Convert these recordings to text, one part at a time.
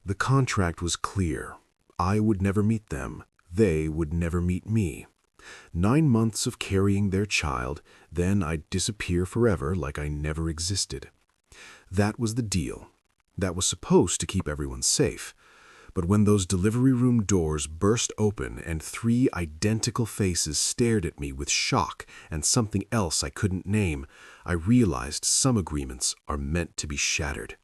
The contract was clear. I would never meet them. They would never meet me. 9 months of carrying their child, then I'd disappear forever like I never existed. That was the deal. That was supposed to keep everyone safe. But when those delivery room doors burst open and 3 identical faces stared at me with shock and something else I couldn't name, I realized some agreements are meant to be shattered.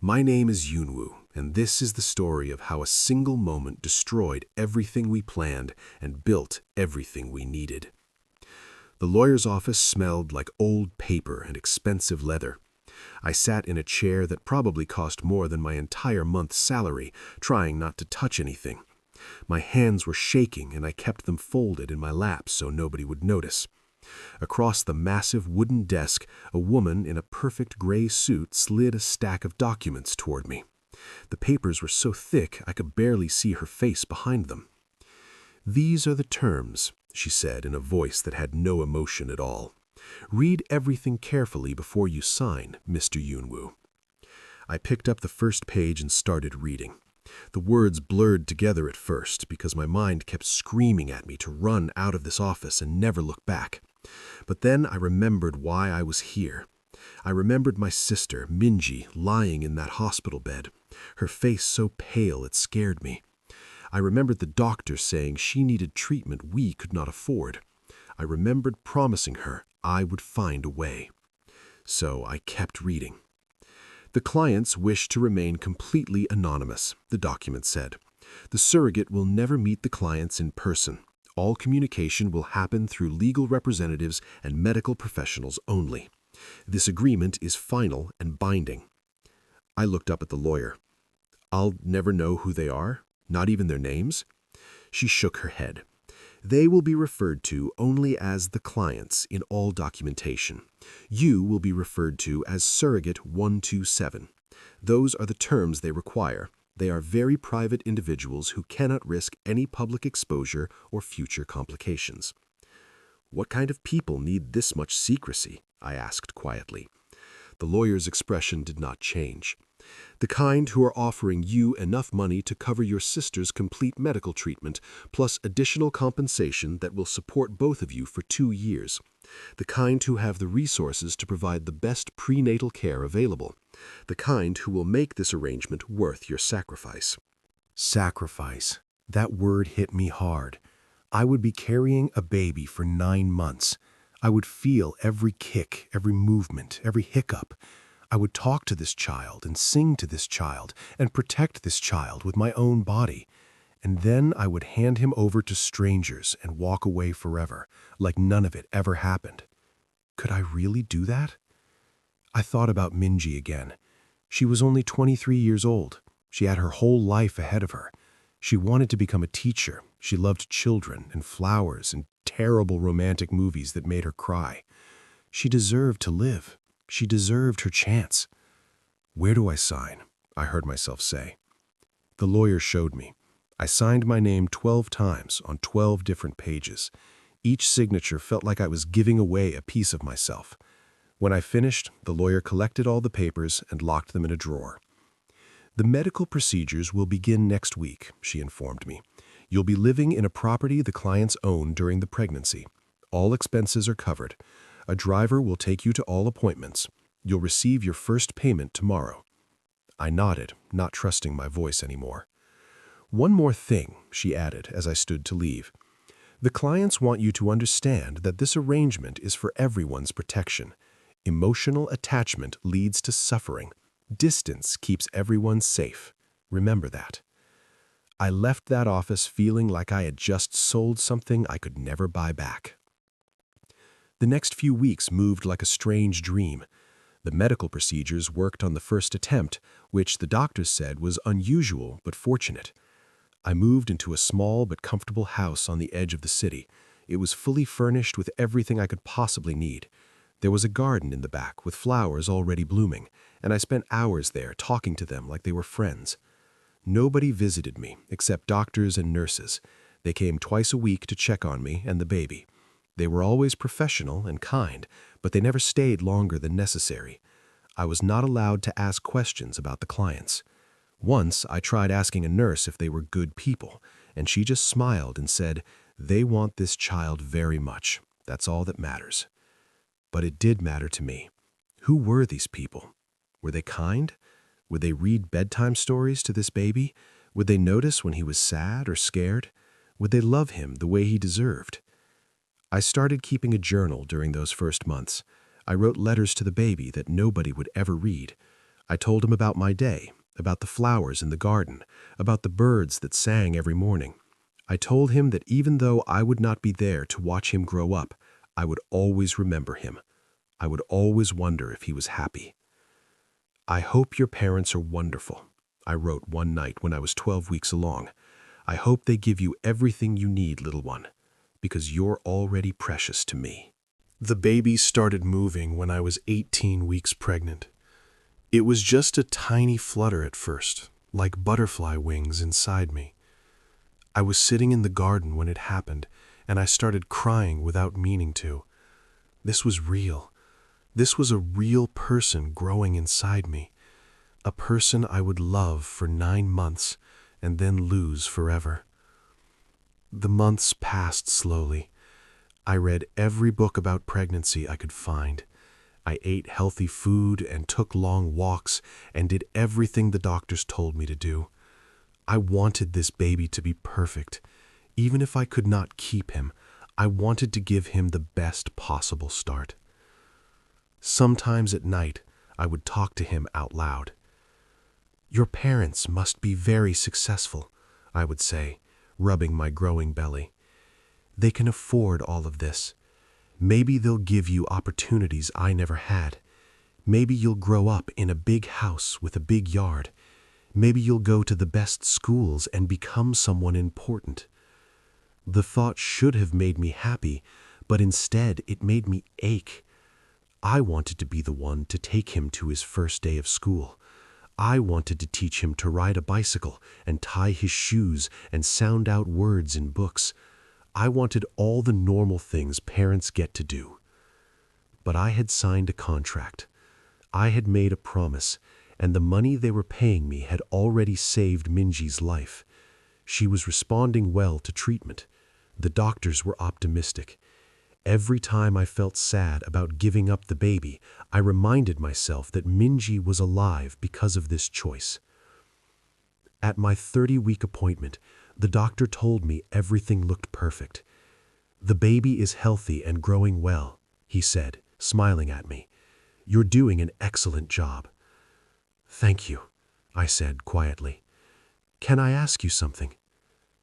My name is Yunwoo, and this is the story of how a single moment destroyed everything we planned and built everything we needed. The lawyer's office smelled like old paper and expensive leather. I sat in a chair that probably cost more than my entire month's salary, trying not to touch anything. My hands were shaking and I kept them folded in my lap so nobody would notice. Across the massive wooden desk, a woman in a perfect gray suit slid a stack of documents toward me. The papers were so thick I could barely see her face behind them. "These are the terms," she said in a voice that had no emotion at all. "Read everything carefully before you sign, Mr. Yunwoo." I picked up the first page and started reading. The words blurred together at first because my mind kept screaming at me to run out of this office and never look back. But then I remembered why I was here. I remembered my sister, Minji, lying in that hospital bed, her face so pale it scared me. I remembered the doctor saying she needed treatment we could not afford. I remembered promising her I would find a way. So I kept reading. "The clients wish to remain completely anonymous," the document said. "The surrogate will never meet the clients in person. All communication will happen through legal representatives and medical professionals only. This agreement is final and binding." I looked up at the lawyer. "I'll never know who they are? Not even their names?" She shook her head. "They will be referred to only as the clients in all documentation. You will be referred to as Surrogate 127. Those are the terms they require. They are very private individuals who cannot risk any public exposure or future complications." "What kind of people need this much secrecy?" I asked quietly. The lawyer's expression did not change. "The kind who are offering you enough money to cover your sister's complete medical treatment, plus additional compensation that will support both of you for 2 years. The kind who have the resources to provide the best prenatal care available. The kind who will make this arrangement worth your sacrifice." Sacrifice. That word hit me hard. I would be carrying a baby for 9 months. I would feel every kick, every movement, every hiccup. I would talk to this child and sing to this child and protect this child with my own body. And then I would hand him over to strangers and walk away forever, like none of it ever happened. Could I really do that? I thought about Minji again. She was only 23 years old. She had her whole life ahead of her. She wanted to become a teacher. She loved children and flowers and terrible romantic movies that made her cry. She deserved to live. She deserved her chance. "Where do I sign?" I heard myself say. The lawyer showed me. I signed my name 12 times on 12 different pages. Each signature felt like I was giving away a piece of myself. When I finished, the lawyer collected all the papers and locked them in a drawer. "The medical procedures will begin next week," she informed me. "You'll be living in a property the clients own during the pregnancy. All expenses are covered. A driver will take you to all appointments. You'll receive your first payment tomorrow." I nodded, not trusting my voice anymore. "One more thing," she added as I stood to leave. "The clients want you to understand that this arrangement is for everyone's protection. Emotional attachment leads to suffering. Distance keeps everyone safe. Remember that." I left that office feeling like I had just sold something I could never buy back. The next few weeks moved like a strange dream. The medical procedures worked on the first attempt, which the doctors said was unusual but fortunate. I moved into a small but comfortable house on the edge of the city. It was fully furnished with everything I could possibly need. There was a garden in the back with flowers already blooming, and I spent hours there talking to them like they were friends. Nobody visited me except doctors and nurses. They came twice a week to check on me and the baby. They were always professional and kind, but they never stayed longer than necessary. I was not allowed to ask questions about the clients. Once, I tried asking a nurse if they were good people, and she just smiled and said, "They want this child very much. That's all that matters." But it did matter to me. Who were these people? Were they kind? Would they read bedtime stories to this baby? Would they notice when he was sad or scared? Would they love him the way he deserved? I started keeping a journal during those first months. I wrote letters to the baby that nobody would ever read. I told him about my day, about the flowers in the garden, about the birds that sang every morning. I told him that even though I would not be there to watch him grow up, I would always remember him. I would always wonder if he was happy. "I hope your parents are wonderful," I wrote one night when I was 12 weeks along. "I hope they give you everything you need, little one, because you're already precious to me." The baby started moving when I was 18 weeks pregnant. It was just a tiny flutter at first, like butterfly wings inside me. I was sitting in the garden when it happened, and I started crying without meaning to. This was real. This was a real person growing inside me, a person I would love for 9 months and then lose forever. The months passed slowly. I read every book about pregnancy I could find. I ate healthy food and took long walks and did everything the doctors told me to do. I wanted this baby to be perfect. Even if I could not keep him, I wanted to give him the best possible start. Sometimes at night, I would talk to him out loud. "Your parents must be very successful," I would say, rubbing my growing belly. "They can afford all of this. Maybe they'll give you opportunities I never had. Maybe you'll grow up in a big house with a big yard. Maybe you'll go to the best schools and become someone important." The thought should have made me happy, but instead it made me ache. I wanted to be the one to take him to his first day of school. I wanted to teach him to ride a bicycle and tie his shoes and sound out words in books. I wanted all the normal things parents get to do. But I had signed a contract. I had made a promise, and the money they were paying me had already saved Minji's life. She was responding well to treatment. The doctors were optimistic. Every time I felt sad about giving up the baby, I reminded myself that Minji was alive because of this choice. At my 30-week appointment, the doctor told me everything looked perfect. "The baby is healthy and growing well," he said, smiling at me. "You're doing an excellent job." "Thank you," I said quietly. "Can I ask you something?"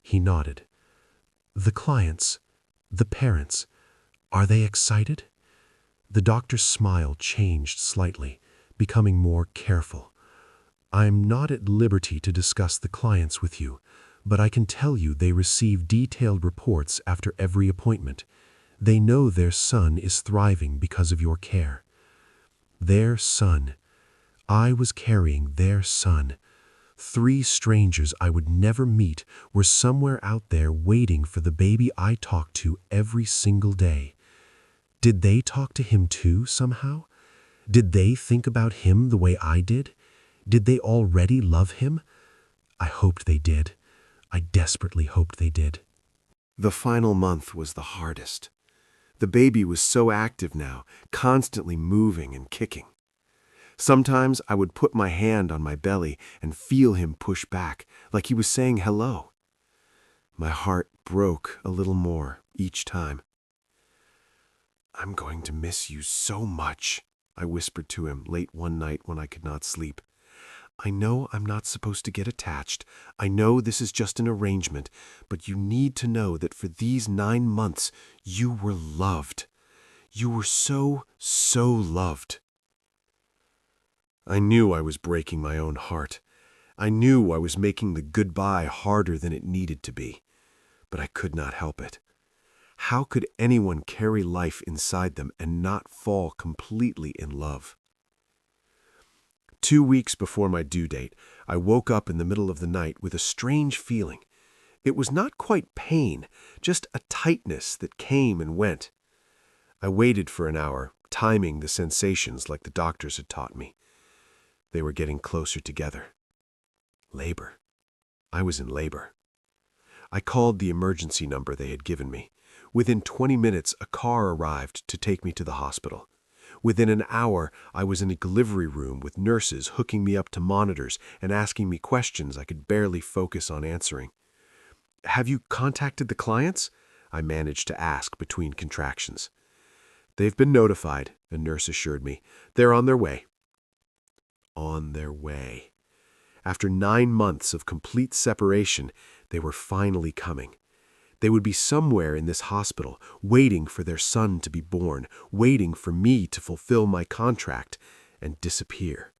He nodded. "The clients, the parents, are they excited?" The doctor's smile changed slightly, becoming more careful. "I'm not at liberty to discuss the clients with you, but I can tell you they receive detailed reports after every appointment. They know their son is thriving because of your care." Their son. I was carrying their son. 3 strangers I would never meet were somewhere out there waiting for the baby I talked to every single day. Did they talk to him too, somehow? Did they think about him the way I did? Did they already love him? I hoped they did. I desperately hoped they did. The final month was the hardest. The baby was so active now, constantly moving and kicking. Sometimes I would put my hand on my belly and feel him push back, like he was saying hello. My heart broke a little more each time. "I'm going to miss you so much," I whispered to him late one night when I could not sleep. "I know I'm not supposed to get attached. I know this is just an arrangement, but you need to know that for these 9 months, you were loved. You were so, so loved." I knew I was breaking my own heart. I knew I was making the goodbye harder than it needed to be, but I could not help it. How could anyone carry life inside them and not fall completely in love? 2 weeks before my due date, I woke up in the middle of the night with a strange feeling. It was not quite pain, just a tightness that came and went. I waited for an hour, timing the sensations like the doctors had taught me. They were getting closer together. Labor. I was in labor. I called the emergency number they had given me. Within 20 minutes, a car arrived to take me to the hospital. Within an hour, I was in a delivery room with nurses hooking me up to monitors and asking me questions I could barely focus on answering. "Have you contacted the clients?" I managed to ask between contractions. "They've been notified," a nurse assured me. "They're on their way." On their way. After 9 months of complete separation, they were finally coming. They would be somewhere in this hospital, waiting for their son to be born, waiting for me to fulfill my contract and disappear.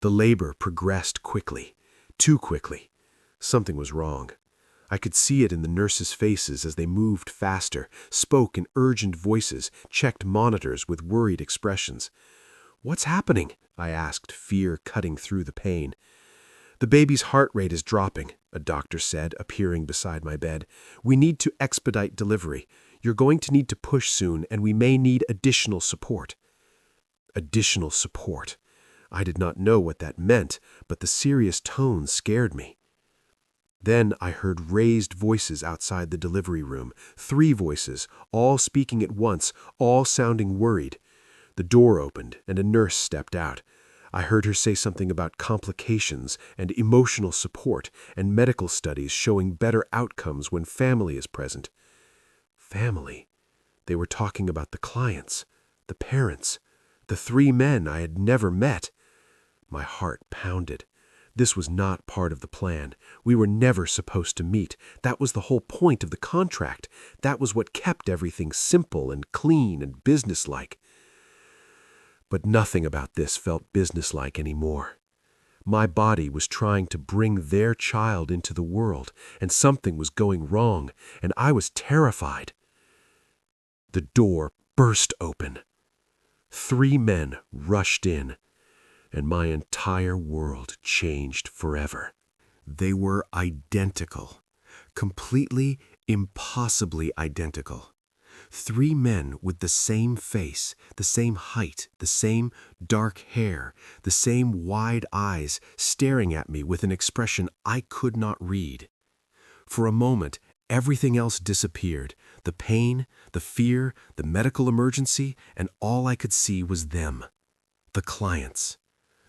The labor progressed quickly, too quickly. Something was wrong. I could see it in the nurses' faces as they moved faster, spoke in urgent voices, checked monitors with worried expressions. "What's happening?" I asked, fear cutting through the pain. "The baby's heart rate is dropping," a doctor said, appearing beside my bed. "We need to expedite delivery. You're going to need to push soon, and we may need additional support." Additional support. I did not know what that meant, but the serious tone scared me. Then I heard raised voices outside the delivery room, 3 voices, all speaking at once, all sounding worried. The door opened, and a nurse stepped out. I heard her say something about complications and emotional support and medical studies showing better outcomes when family is present. Family. They were talking about the clients, the parents, the 3 men I had never met. My heart pounded. This was not part of the plan. We were never supposed to meet. That was the whole point of the contract. That was what kept everything simple and clean and businesslike. But nothing about this felt businesslike anymore. My body was trying to bring their child into the world, and something was going wrong, and I was terrified. The door burst open. 3 men rushed in, and my entire world changed forever. They were identical, completely, impossibly identical. 3 men with the same face, the same height, the same dark hair, the same wide eyes, staring at me with an expression I could not read. For a moment, everything else disappeared, the pain, the fear, the medical emergency, and all I could see was them, the clients,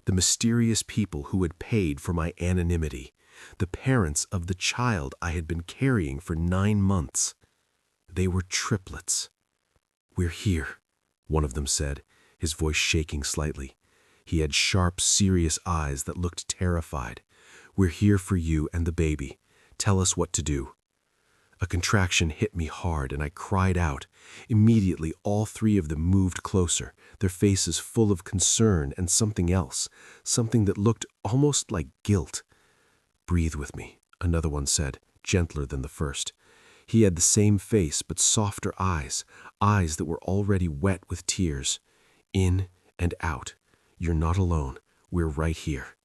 the mysterious people who had paid for my anonymity, the parents of the child I had been carrying for 9 months. They were triplets. "We're here," one of them said, his voice shaking slightly. He had sharp, serious eyes that looked terrified. "We're here for you and the baby. Tell us what to do." A contraction hit me hard, and I cried out. Immediately, all 3 of them moved closer, their faces full of concern and something else, something that looked almost like guilt. "Breathe with me," another one said, gentler than the first. He had the same face but softer eyes, eyes that were already wet with tears. "In and out. You're not alone. We're right here."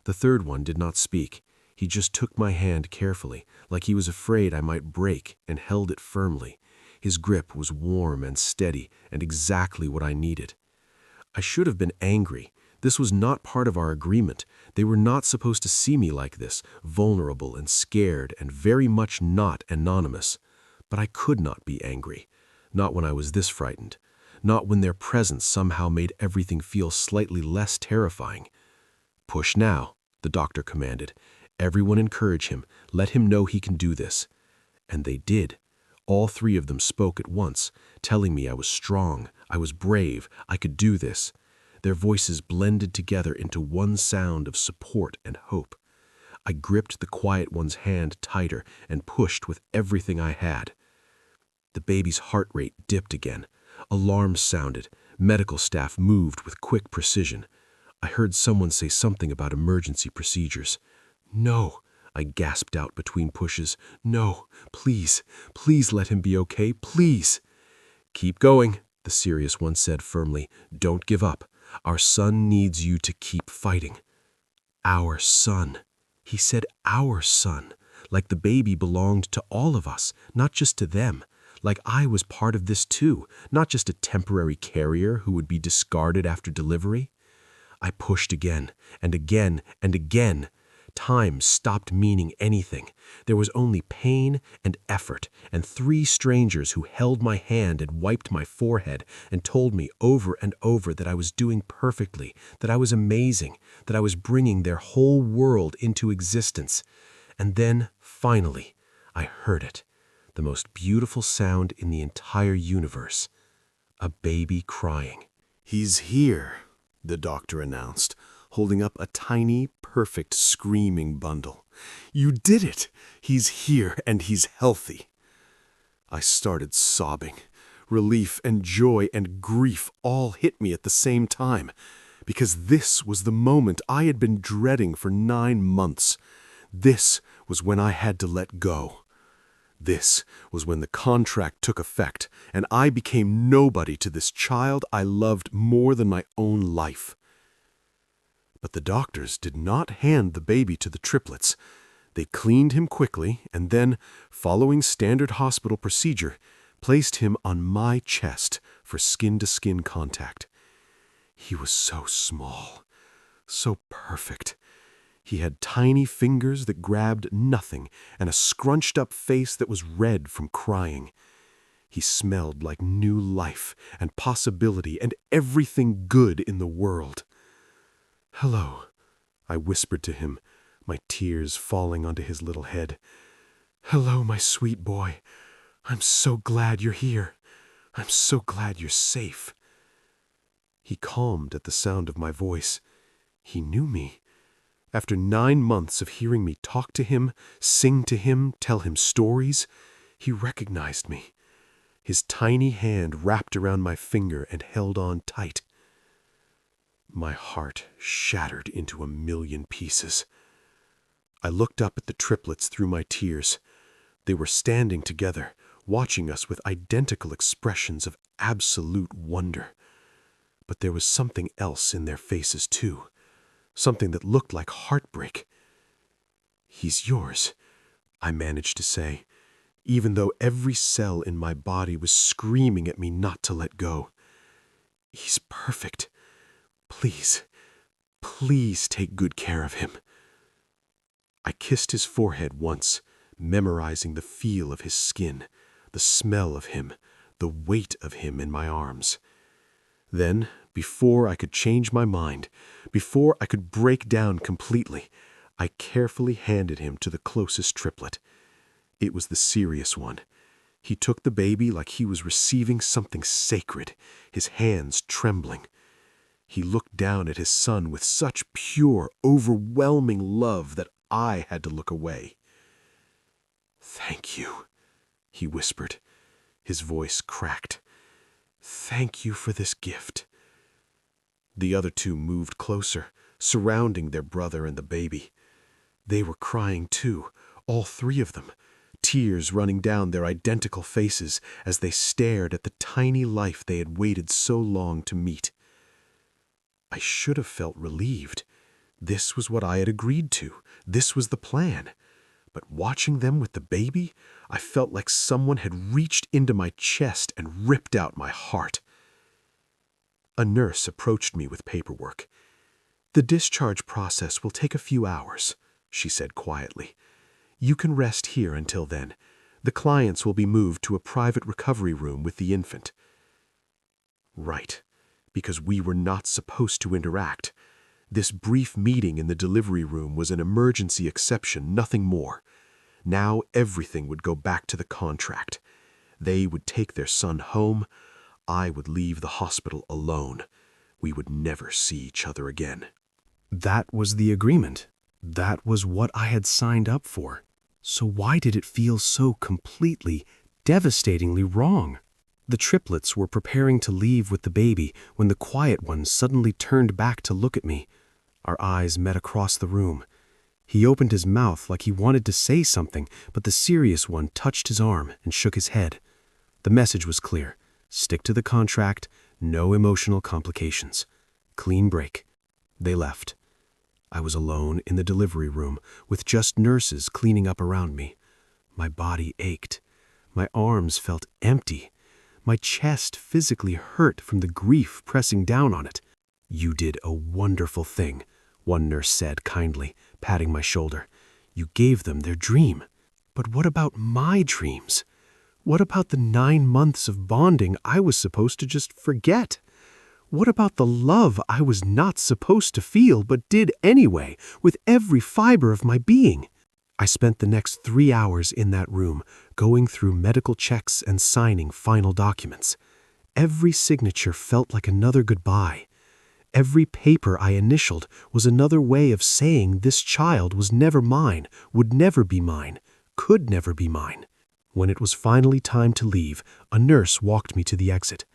The third one did not speak. He just took my hand carefully, like he was afraid I might break, and held it firmly. His grip was warm and steady, and exactly what I needed. I should have been angry. This was not part of our agreement. They were not supposed to see me like this, vulnerable and scared and very much not anonymous. But I could not be angry. Not when I was this frightened. Not when their presence somehow made everything feel slightly less terrifying. "Push now," the doctor commanded. "Everyone encourage him. Let him know he can do this." And they did. All 3 of them spoke at once, telling me I was strong, I was brave, I could do this. Their voices blended together into one sound of support and hope. I gripped the quiet one's hand tighter and pushed with everything I had. The baby's heart rate dipped again. Alarms sounded. Medical staff moved with quick precision. I heard someone say something about emergency procedures. "No," I gasped out between pushes. "No, please, please let him be okay, please." "Keep going," the serious one said firmly. "Don't give up. Our son needs you to keep fighting." Our son. He said our son, like the baby belonged to all of us, not just to them, like I was part of this too, not just a temporary carrier who would be discarded after delivery. I pushed again, and again, and again. Time stopped meaning anything. There was only pain and effort, and 3 strangers who held my hand and wiped my forehead and told me over and over that I was doing perfectly, that I was amazing, that I was bringing their whole world into existence. And then, finally, I heard it, the most beautiful sound in the entire universe, a baby crying. "He's here," the doctor announced, holding up a tiny, perfect, screaming bundle. "You did it! He's here and he's healthy." I started sobbing. Relief and joy and grief all hit me at the same time, because this was the moment I had been dreading for 9 months. This was when I had to let go. This was when the contract took effect, and I became nobody to this child I loved more than my own life. But the doctors did not hand the baby to the triplets. They cleaned him quickly and then, following standard hospital procedure, placed him on my chest for skin-to-skin contact. He was so small, so perfect. He had tiny fingers that grabbed nothing and a scrunched-up face that was red from crying. He smelled like new life and possibility and everything good in the world. "Hello," I whispered to him, my tears falling onto his little head. "Hello, my sweet boy. I'm so glad you're here. I'm so glad you're safe." He calmed at the sound of my voice. He knew me. After 9 months of hearing me talk to him, sing to him, tell him stories, he recognized me. His tiny hand wrapped around my finger and held on tight. My heart shattered into a million pieces. I looked up at the triplets through my tears. They were standing together, watching us with identical expressions of absolute wonder. But there was something else in their faces too, something that looked like heartbreak. "He's yours," I managed to say, even though every cell in my body was screaming at me not to let go. "He's perfect. Please, please take good care of him." I kissed his forehead once, memorizing the feel of his skin, the smell of him, the weight of him in my arms. Then, before I could change my mind, before I could break down completely, I carefully handed him to the closest triplet. It was the serious one. He took the baby like he was receiving something sacred, his hands trembling. He looked down at his son with such pure, overwhelming love that I had to look away. "Thank you," he whispered. His voice cracked. "Thank you for this gift." The other 2 moved closer, surrounding their brother and the baby. They were crying too, all 3 of them, tears running down their identical faces as they stared at the tiny life they had waited so long to meet. I should have felt relieved. This was what I had agreed to. This was the plan. But watching them with the baby, I felt like someone had reached into my chest and ripped out my heart. A nurse approached me with paperwork. "The discharge process will take a few hours," she said quietly. "You can rest here until then. The clients will be moved to a private recovery room with the infant." Right, because we were not supposed to interact. This brief meeting in the delivery room was an emergency exception, nothing more. Now everything would go back to the contract. They would take their son home. I would leave the hospital alone. We would never see each other again. That was the agreement. That was what I had signed up for. So why did it feel so completely, devastatingly wrong? The triplets were preparing to leave with the baby when the quiet one suddenly turned back to look at me. Our eyes met across the room. He opened his mouth like he wanted to say something, but the serious one touched his arm and shook his head. The message was clear. Stick to the contract, no emotional complications. Clean break. They left. I was alone in the delivery room with just nurses cleaning up around me. My body ached. My arms felt empty. My chest physically hurt from the grief pressing down on it. "You did a wonderful thing," one nurse said kindly, patting my shoulder. "You gave them their dream." But what about my dreams? What about the 9 months of bonding I was supposed to just forget? What about the love I was not supposed to feel but did anyway, with every fiber of my being? I spent the next 3 hours in that room, going through medical checks and signing final documents. Every signature felt like another goodbye. Every paper I initialed was another way of saying this child was never mine, would never be mine, could never be mine. When it was finally time to leave, a nurse walked me to the exit.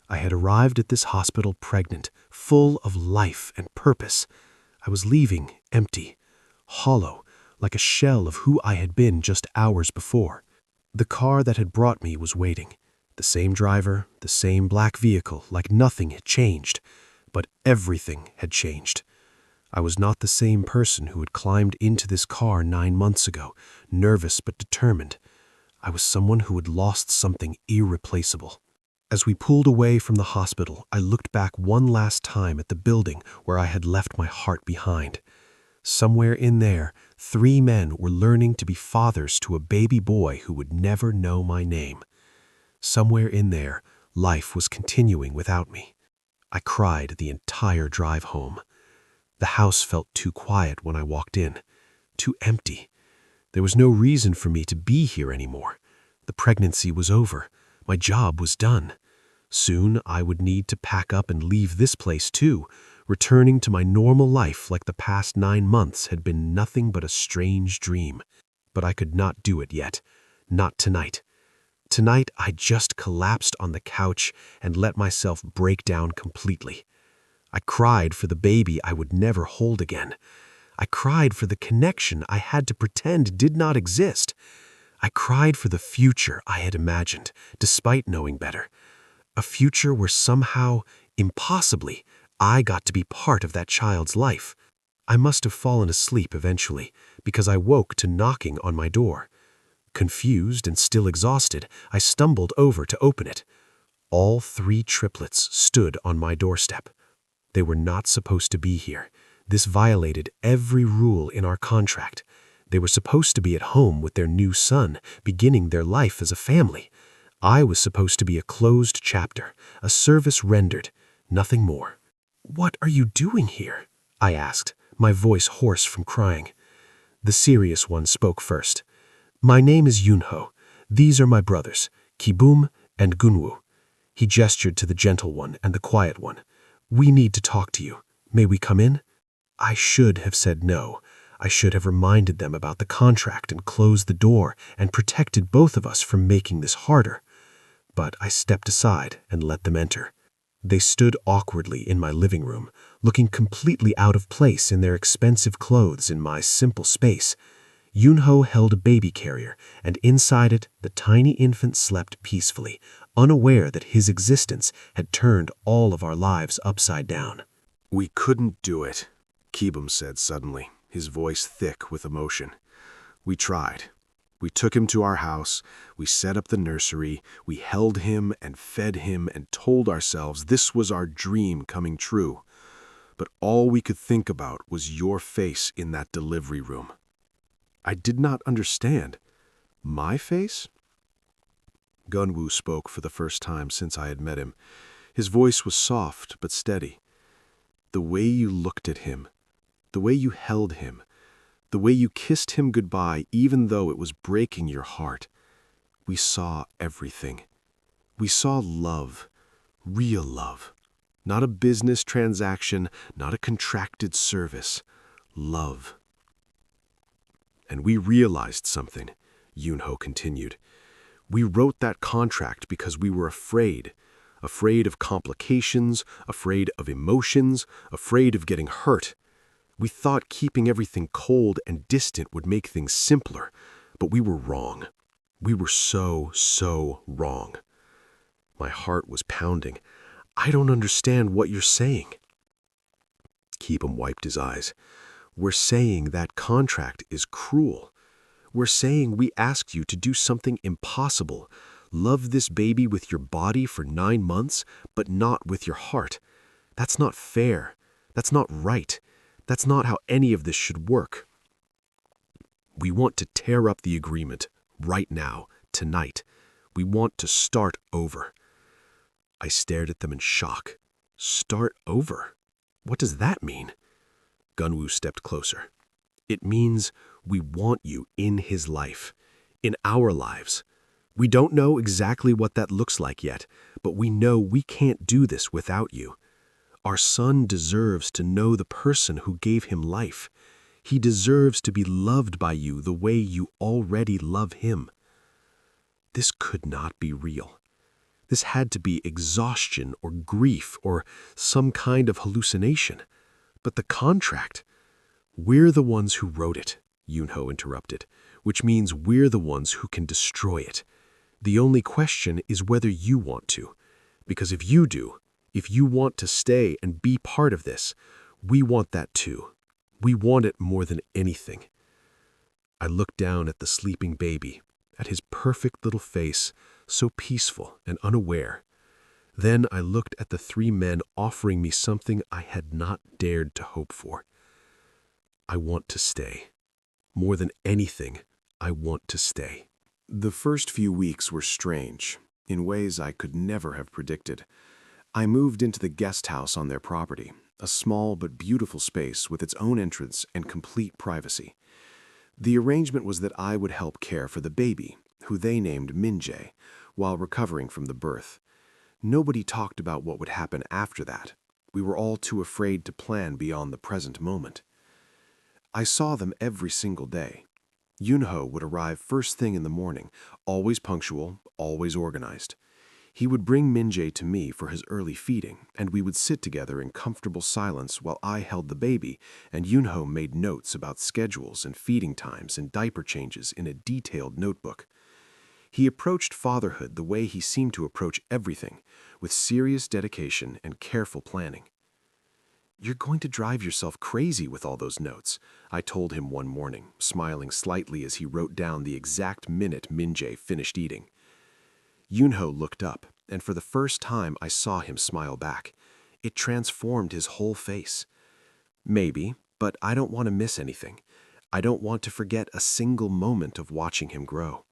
I had arrived at this hospital pregnant, full of life and purpose. I was leaving empty, hollow, like a shell of who I had been just hours before. The car that had brought me was waiting. The same driver, the same black vehicle, like nothing had changed. But everything had changed. I was not the same person who had climbed into this car 9 months ago, nervous but determined. I was someone who had lost something irreplaceable. As we pulled away from the hospital, I looked back one last time at the building where I had left my heart behind. Somewhere in there, 3 men were learning to be fathers to a baby boy who would never know my name. Somewhere in there, life was continuing without me. I cried the entire drive home. The house felt too quiet when I walked in, too empty. There was no reason for me to be here anymore. The pregnancy was over. My job was done. Soon I would need to pack up and leave this place too, returning to my normal life like the past 9 months had been nothing but a strange dream. But I could not do it yet. Not tonight. Tonight I just collapsed on the couch and let myself break down completely. I cried for the baby I would never hold again. I cried for the connection I had to pretend did not exist. I cried for the future I had imagined, despite knowing better. A future where somehow, impossibly, I got to be part of that child's life. I must have fallen asleep eventually, because I woke to knocking on my door. Confused and still exhausted, I stumbled over to open it. All 3 triplets stood on my doorstep. They were not supposed to be here. This violated every rule in our contract. They were supposed to be at home with their new son, beginning their life as a family. I was supposed to be a closed chapter, a service rendered, nothing more. "What are you doing here?" I asked, my voice hoarse from crying. The serious one spoke first. "My name is Yunho. These are my brothers, Kibum and Gunwoo." He gestured to the gentle one and the quiet one. "We need to talk to you. May we come in?" I should have said no. I should have reminded them about the contract and closed the door and protected both of us from making this harder. But I stepped aside and let them enter. They stood awkwardly in my living room, looking completely out of place in their expensive clothes in my simple space. Yunho held a baby carrier, and inside it the tiny infant slept peacefully, unaware that his existence had turned all of our lives upside down. "We couldn't do it," Kibum said suddenly, his voice thick with emotion. "We tried. We took him to our house, we set up the nursery, we held him and fed him and told ourselves this was our dream coming true. But all we could think about was your face in that delivery room. I did not understand. My face?" Gunwoo spoke for the first time since I had met him. His voice was soft but steady. "The way you looked at him, the way you held him, the way you kissed him goodbye even though it was breaking your heart. We saw everything. We saw love, real love. Not a business transaction, not a contracted service. Love. And we realized something," Yunho continued. "We wrote that contract because we were afraid of complications, afraid of emotions, afraid of getting hurt. We thought keeping everything cold and distant would make things simpler, but we were wrong. We were so wrong." My heart was pounding. "I don't understand what you're saying." Kibum wiped his eyes. "We're saying that contract is cruel. We're saying we asked you to do something impossible. Love this baby with your body for 9 months, but not with your heart. That's not fair. That's not right. That's not how any of this should work. We want to tear up the agreement, right now, tonight. We want to start over. I stared at them in shock. Start over? What does that mean? Gunwoo stepped closer. It means we want you in his life, in our lives. We don't know exactly what that looks like yet, but we know we can't do this without you. Our son deserves to know the person who gave him life. He deserves to be loved by you the way you already love him. This could not be real. This had to be exhaustion or grief or some kind of hallucination. But the contract... We're the ones who wrote it, Yunho interrupted, which means we're the ones who can destroy it. The only question is whether you want to. Because if you do, if you want to stay and be part of this, we want that too. We want it more than anything. I looked down at the sleeping baby, at his perfect little face, so peaceful and unaware. Then I looked at the three men offering me something I had not dared to hope for. I want to stay. More than anything, I want to stay. The first few weeks were strange, in ways I could never have predicted. I moved into the guest house on their property, a small but beautiful space with its own entrance and complete privacy. The arrangement was that I would help care for the baby, who they named Min-jae, while recovering from the birth. Nobody talked about what would happen after that. We were all too afraid to plan beyond the present moment. I saw them every single day. Yunho would arrive first thing in the morning, always punctual, always organized. He would bring Min-jae to me for his early feeding, and we would sit together in comfortable silence while I held the baby, and Yunho made notes about schedules and feeding times and diaper changes in a detailed notebook. He approached fatherhood the way he seemed to approach everything, with serious dedication and careful planning. "You're going to drive yourself crazy with all those notes," I told him one morning, smiling slightly as he wrote down the exact minute Min-jae finished eating. Yunho looked up, and for the first time I saw him smile back. It transformed his whole face. "Maybe, but I don't want to miss anything. I don't want to forget a single moment of watching him grow."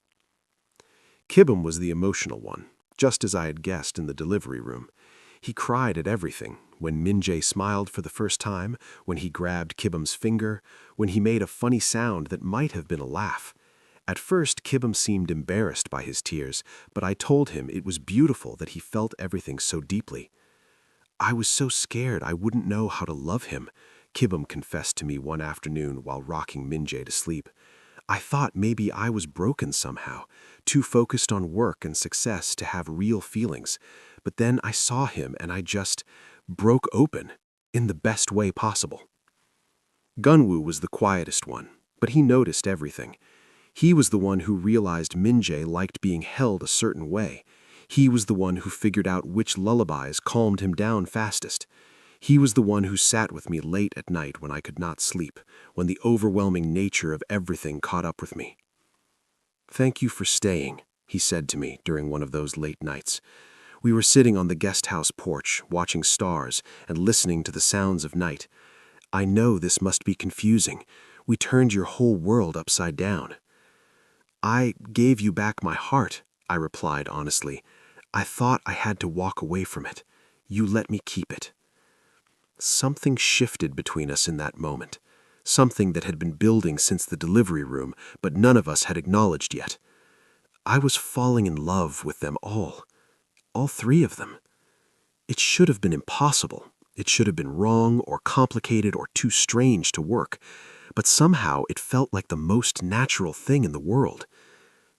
Kibum was the emotional one, just as I had guessed in the delivery room. He cried at everything, when Min-jae smiled for the first time, when he grabbed Kibum's finger, when he made a funny sound that might have been a laugh. At first, Kibum seemed embarrassed by his tears, but I told him it was beautiful that he felt everything so deeply. "I was so scared I wouldn't know how to love him," Kibum confessed to me one afternoon while rocking Min-jae to sleep. "I thought maybe I was broken somehow, too focused on work and success to have real feelings. But then I saw him and I just broke open, in the best way possible." Gunwoo was the quietest one, but he noticed everything. He was the one who realized Min-jae liked being held a certain way. He was the one who figured out which lullabies calmed him down fastest. He was the one who sat with me late at night when I could not sleep, when the overwhelming nature of everything caught up with me. "Thank you for staying," he said to me during one of those late nights. We were sitting on the guest house porch, watching stars and listening to the sounds of night. "I know this must be confusing. We turned your whole world upside down." "I gave you back my heart," I replied honestly. "I thought I had to walk away from it. You let me keep it." Something shifted between us in that moment. Something that had been building since the delivery room, but none of us had acknowledged yet. I was falling in love with them all three of them. It should have been impossible. It should have been wrong or complicated or too strange to work. But somehow it felt like the most natural thing in the world.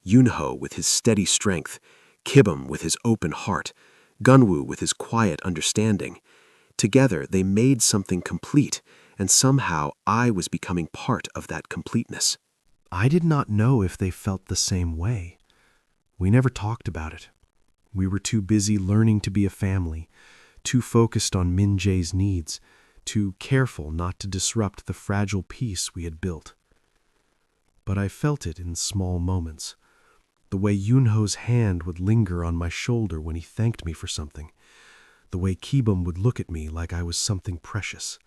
Yunho with his steady strength, Kibum with his open heart, Gunwoo with his quiet understanding. Together they made something complete, and somehow I was becoming part of that completeness. I did not know if they felt the same way. We never talked about it. We were too busy learning to be a family, too focused on Min-jae's needs, too careful not to disrupt the fragile peace we had built. But I felt it in small moments. The way Yunho's hand would linger on my shoulder when he thanked me for something. The way Kibum would look at me like I was something precious.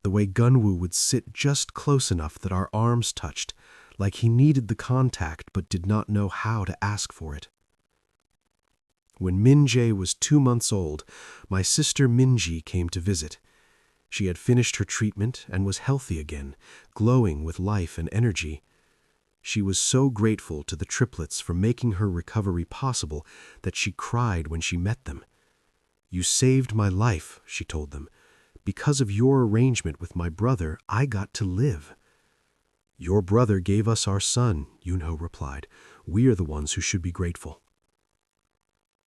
The way Gunwoo would sit just close enough that our arms touched, like he needed the contact but did not know how to ask for it. When Min-jae was 2 months old, my sister Min-ji came to visit. She had finished her treatment and was healthy again, glowing with life and energy. She was so grateful to the triplets for making her recovery possible that she cried when she met them. "You saved my life," she told them. "Because of your arrangement with my brother, I got to live." "Your brother gave us our son," Yunho replied. "We are the ones who should be grateful."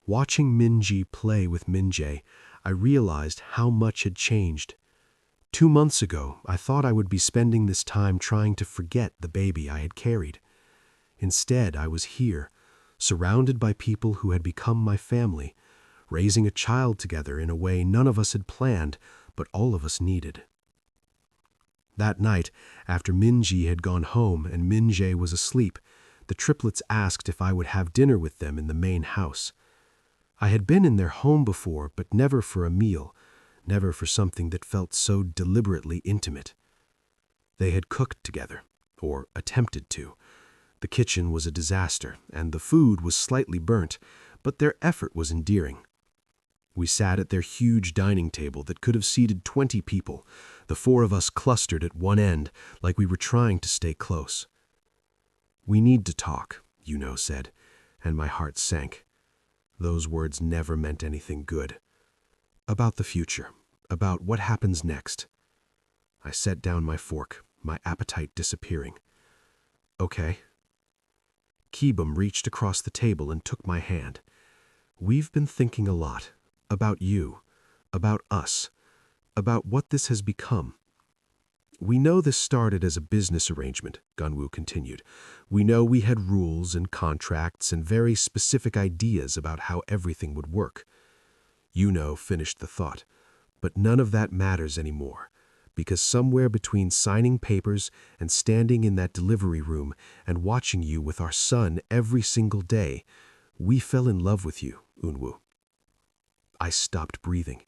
Watching Min-ji play with Min-jae, I realized how much had changed. 2 months ago, I thought I would be spending this time trying to forget the baby I had carried. Instead, I was here, surrounded by people who had become my family, raising a child together in a way none of us had planned, but all of us needed. That night, after Min-ji had gone home and Min-jae was asleep, the triplets asked if I would have dinner with them in the main house. I had been in their home before, but never for a meal, never for something that felt so deliberately intimate. They had cooked together, or attempted to. The kitchen was a disaster, and the food was slightly burnt, but their effort was endearing. We sat at their huge dining table that could have seated 20 people, the 4 of us clustered at one end, like we were trying to stay close. "We need to talk," Yunho said, and my heart sank. Those words never meant anything good. About the future, about what happens next. I set down my fork, my appetite disappearing. "Okay." Kibum reached across the table and took my hand. "We've been thinking a lot. About you. About us. About what this has become. We know this started as a business arrangement," Gunwoo continued. "We know we had rules and contracts and very specific ideas about how everything would work." Yunho finished the thought. "But none of that matters anymore, because somewhere between signing papers and standing in that delivery room and watching you with our son every single day, we fell in love with you, Eunwoo." I stopped breathing.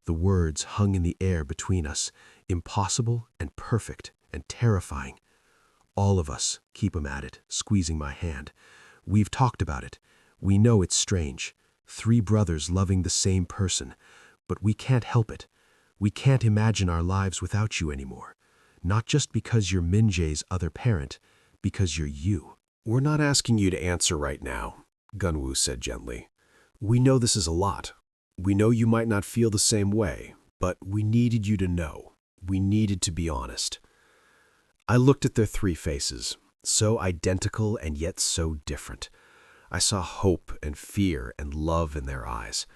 The words hung in the air between us, impossible and perfect and terrifying. "All of us," Kibum added, squeezing my hand. "We've talked about it. We know it's strange. 3 brothers loving the same person. But we can't help it. We can't imagine our lives without you anymore. Not just because you're Min-jae's other parent, because you're you." "We're not asking you to answer right now," Gunwoo said gently. "We know this is a lot. We know you might not feel the same way, but we needed you to know. We needed to be honest." I looked at their 3 faces, so identical and yet so different. I saw hope and fear and love in their eyes.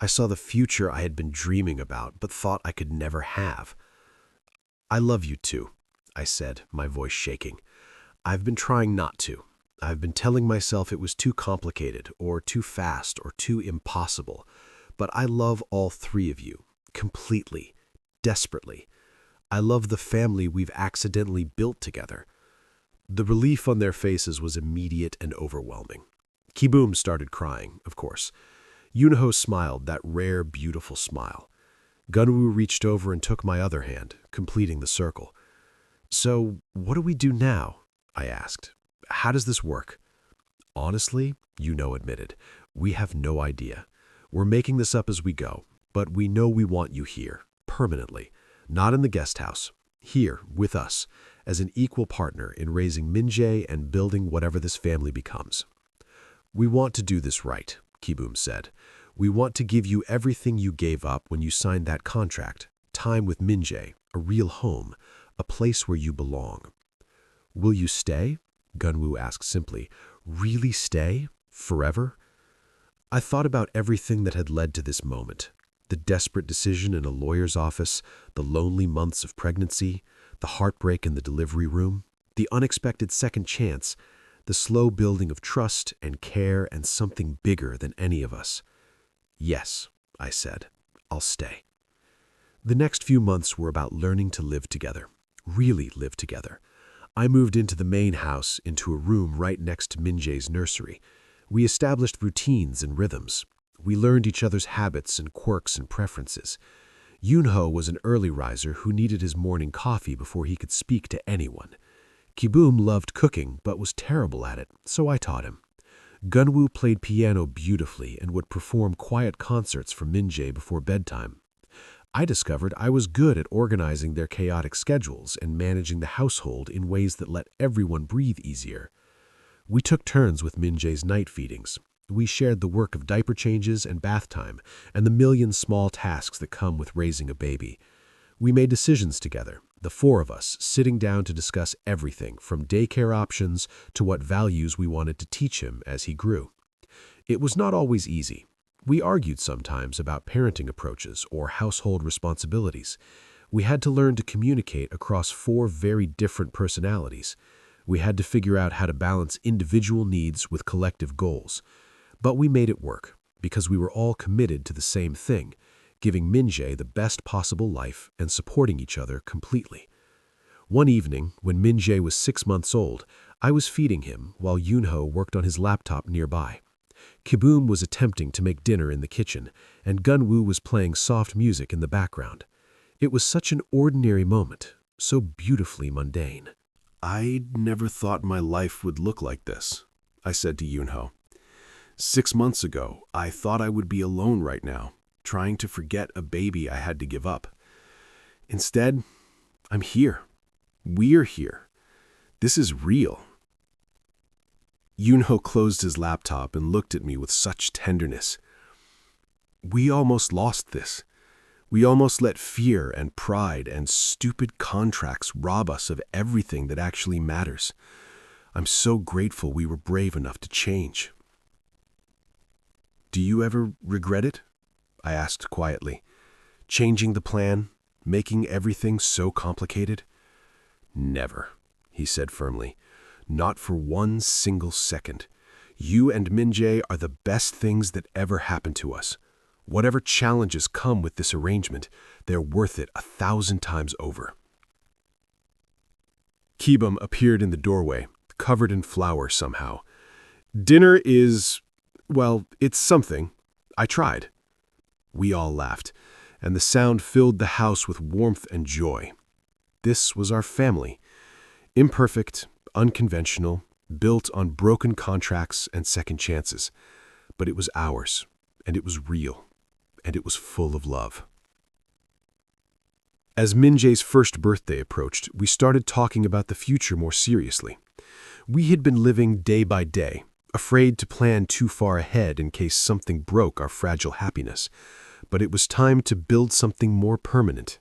I saw the future I had been dreaming about but thought I could never have. "I love you too," I said, my voice shaking. "I've been trying not to. I've been telling myself it was too complicated or too fast or too impossible. But I love all 3 of you, completely, desperately. I love the family we've accidentally built together." The relief on their faces was immediate and overwhelming. Kibum started crying, of course. Yunho smiled, that rare, beautiful smile. Gunwoo reached over and took my other hand, completing the circle. "So, what do we do now?" I asked. "How does this work?" "Honestly," Yunho admitted, "we have no idea. We're making this up as we go, but we know we want you here, permanently, not in the guest house, here with us, as an equal partner in raising Min-jae and building whatever this family becomes." "We want to do this right," Kibum said. "We want to give you everything you gave up when you signed that contract, time with Min-jae, a real home, a place where you belong." "Will you stay?" Gunwoo asked simply. "Really stay? Forever?" I thought about everything that had led to this moment. The desperate decision in a lawyer's office, the lonely months of pregnancy, the heartbreak in the delivery room, the unexpected second chance, the slow building of trust and care and something bigger than any of us. "Yes," I said, "I'll stay." The next few months were about learning to live together, really live together. I moved into the main house, into a room right next to Min-jae's nursery. We established routines and rhythms. We learned each other's habits and quirks and preferences. Yunho was an early riser who needed his morning coffee before he could speak to anyone. Kibum loved cooking but was terrible at it, so I taught him. Gunwoo played piano beautifully and would perform quiet concerts for Minjae before bedtime. I discovered I was good at organizing their chaotic schedules and managing the household in ways that let everyone breathe easier. We took turns with Minjae's night feedings. We shared the work of diaper changes and bath time and the million small tasks that come with raising a baby. We made decisions together, the four of us sitting down to discuss everything from daycare options to what values we wanted to teach him as he grew. It was not always easy. We argued sometimes about parenting approaches or household responsibilities. We had to learn to communicate across four very different personalities. We had to figure out how to balance individual needs with collective goals. But we made it work because we were all committed to the same thing, giving Minjae the best possible life and supporting each other completely. One evening, when Minjae was 6 months old, I was feeding him while Yunho worked on his laptop nearby. Kibum was attempting to make dinner in the kitchen, and Gunwoo was playing soft music in the background. It was such an ordinary moment, so beautifully mundane. "I'd never thought my life would look like this," I said to Yunho. 6 months ago, I thought I would be alone right now, trying to forget a baby I had to give up. Instead, I'm here. We're here. This is real. Yunho closed his laptop and looked at me with such tenderness. We almost lost this. We almost let fear and pride and stupid contracts rob us of everything that actually matters. I'm so grateful we were brave enough to change. Do you ever regret it? I asked quietly. Changing the plan, making everything so complicated? Never, he said firmly. Not for one single second. You and Minjae are the best things that ever happened to us. Whatever challenges come with this arrangement, they're worth it 1,000 times over. Kibum appeared in the doorway, covered in flowers somehow. Dinner is, well, it's something. I tried. We all laughed, and the sound filled the house with warmth and joy. This was our family. Imperfect, unconventional, built on broken contracts and second chances. But it was ours, and it was real, and it was full of love. As Minjae's first birthday approached, we started talking about the future more seriously. We had been living day by day, afraid to plan too far ahead in case something broke our fragile happiness. But it was time to build something more permanent.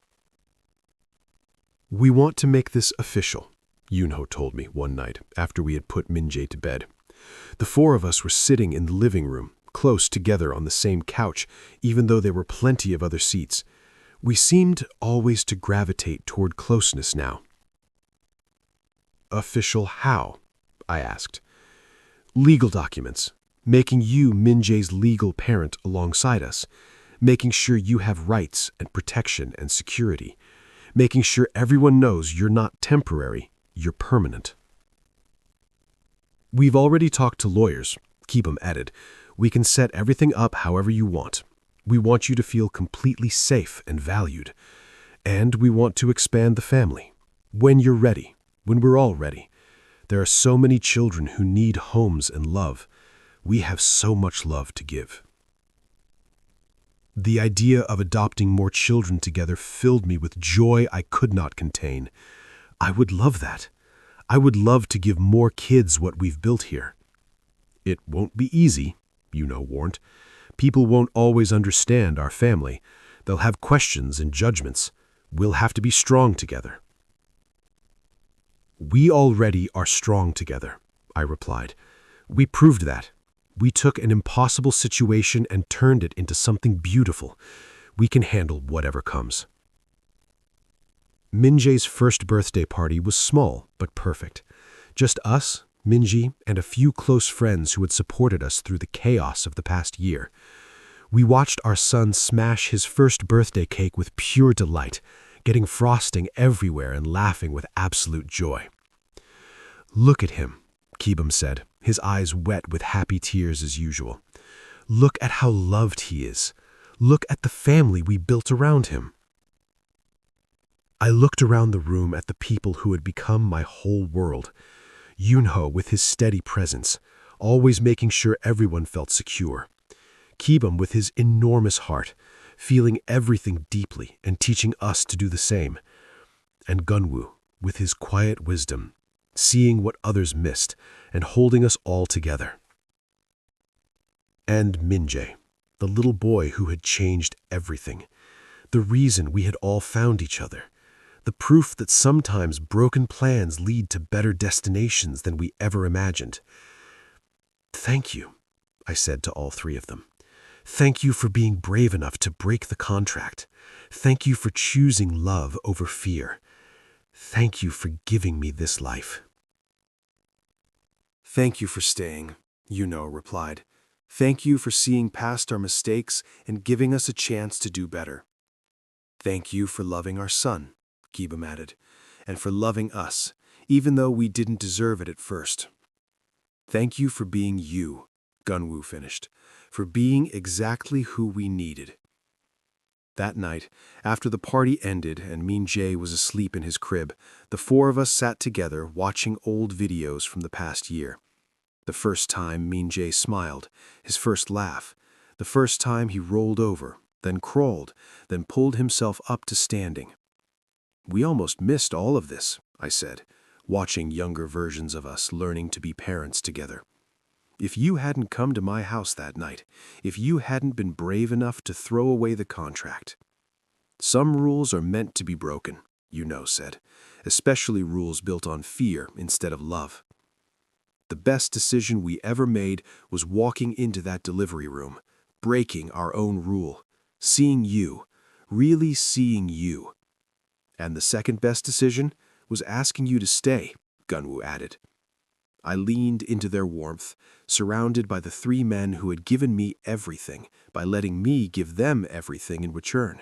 We want to make this official, Yunho told me one night after we had put Minjae to bed. The four of us were sitting in the living room, close together on the same couch, even though there were plenty of other seats. We seemed always to gravitate toward closeness now. Official how? I asked. Legal documents, making you Minjae's legal parent alongside us, making sure you have rights and protection and security, making sure everyone knows you're not temporary, you're permanent. We've already talked to lawyers, Kibum added. We can set everything up however you want. We want you to feel completely safe and valued. And we want to expand the family. When you're ready, when we're all ready. There are so many children who need homes and love. We have so much love to give. The idea of adopting more children together filled me with joy I could not contain. I would love that. I would love to give more kids what we've built here. It won't be easy, Yunho warned. People won't always understand our family. They'll have questions and judgments. We'll have to be strong together. We already are strong together, I replied. We proved that. We took an impossible situation and turned it into something beautiful. We can handle whatever comes. Minjae's first birthday party was small but perfect. Just us, Minjae, and a few close friends who had supported us through the chaos of the past year. We watched our son smash his first birthday cake with pure delight, getting frosting everywhere and laughing with absolute joy. Look at him, Kibum said, his eyes wet with happy tears as usual. Look at how loved he is. Look at the family we built around him. I looked around the room at the people who had become my whole world. Yunho with his steady presence, always making sure everyone felt secure. Kibum with his enormous heart, feeling everything deeply and teaching us to do the same. And Gunwoo with his quiet wisdom, seeing what others missed and holding us all together. And Minjae, the little boy who had changed everything, the reason we had all found each other, the proof that sometimes broken plans lead to better destinations than we ever imagined. Thank you, I said to all three of them. Thank you for being brave enough to break the contract. Thank you for choosing love over fear. Thank you for giving me this life. Thank you for staying, Yunho replied. Thank you for seeing past our mistakes and giving us a chance to do better. Thank you for loving our son, Kibum added, and for loving us, even though we didn't deserve it at first. Thank you for being you, Gunwoo finished, for being exactly who we needed. That night, after the party ended and Minjae was asleep in his crib, the four of us sat together watching old videos from the past year. The first time Minjae smiled, his first laugh, the first time he rolled over, then crawled, then pulled himself up to standing. We almost missed all of this, I said, watching younger versions of us learning to be parents together. If you hadn't come to my house that night, if you hadn't been brave enough to throw away the contract. Some rules are meant to be broken, Yunho said, especially rules built on fear instead of love. The best decision we ever made was walking into that delivery room, breaking our own rule, seeing you, really seeing you. And the second best decision was asking you to stay, Gunwoo added. I leaned into their warmth, surrounded by the three men who had given me everything by letting me give them everything in return.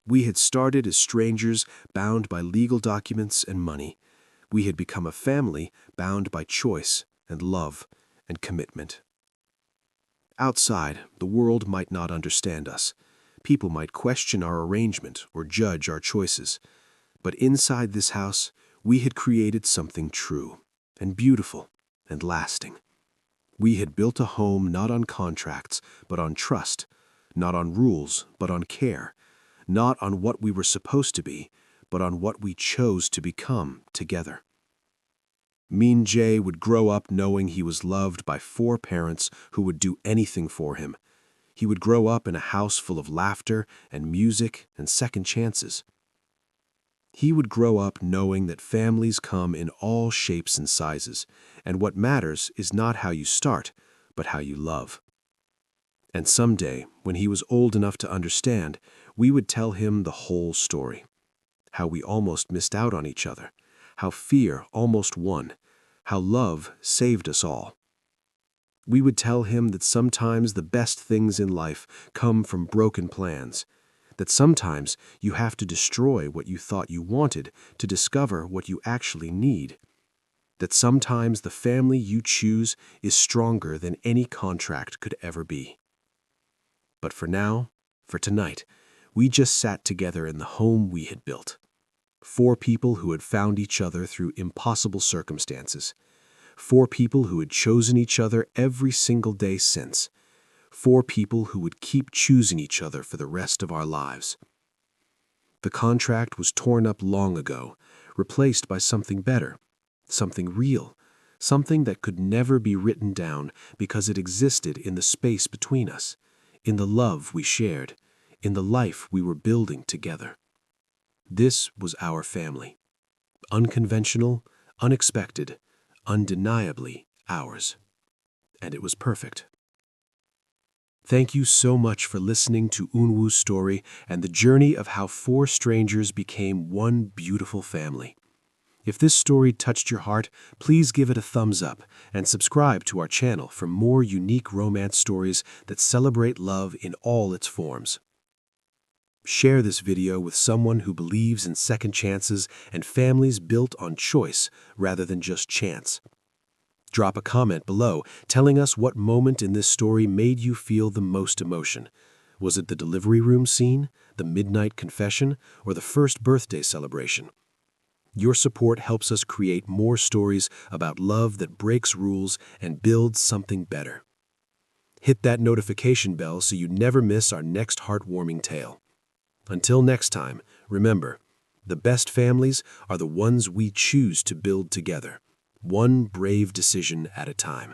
We had started as strangers bound by legal documents and money. We had become a family bound by choice and love and commitment. Outside, the world might not understand us. People might question our arrangement or judge our choices. But inside this house, we had created something true and beautiful and lasting. We had built a home not on contracts, but on trust, not on rules, but on care, not on what we were supposed to be, but on what we chose to become together. Minjae would grow up knowing he was loved by four parents who would do anything for him. He would grow up in a house full of laughter and music and second chances. He would grow up knowing that families come in all shapes and sizes, and what matters is not how you start, but how you love. And someday, when he was old enough to understand, we would tell him the whole story. How we almost missed out on each other, how fear almost won, how love saved us all. We would tell him that sometimes the best things in life come from broken plans, that sometimes you have to destroy what you thought you wanted to discover what you actually need, that sometimes the family you choose is stronger than any contract could ever be. But for now, for tonight, we just sat together in the home we had built. Four people who had found each other through impossible circumstances. Four people who had chosen each other every single day since. Four people who would keep choosing each other for the rest of our lives. The contract was torn up long ago, replaced by something better, something real, something that could never be written down because it existed in the space between us, in the love we shared, in the life we were building together. This was our family. Unconventional, unexpected, undeniably ours. And it was perfect. Thank you so much for listening to Eunwoo's story and the journey of how four strangers became one beautiful family. If this story touched your heart, please give it a thumbs up and subscribe to our channel for more unique romance stories that celebrate love in all its forms. Share this video with someone who believes in second chances and families built on choice rather than just chance. Drop a comment below telling us what moment in this story made you feel the most emotion. Was it the delivery room scene, the midnight confession, or the first birthday celebration? Your support helps us create more stories about love that breaks rules and builds something better. Hit that notification bell so you never miss our next heartwarming tale. Until next time, remember, the best families are the ones we choose to build together, one brave decision at a time.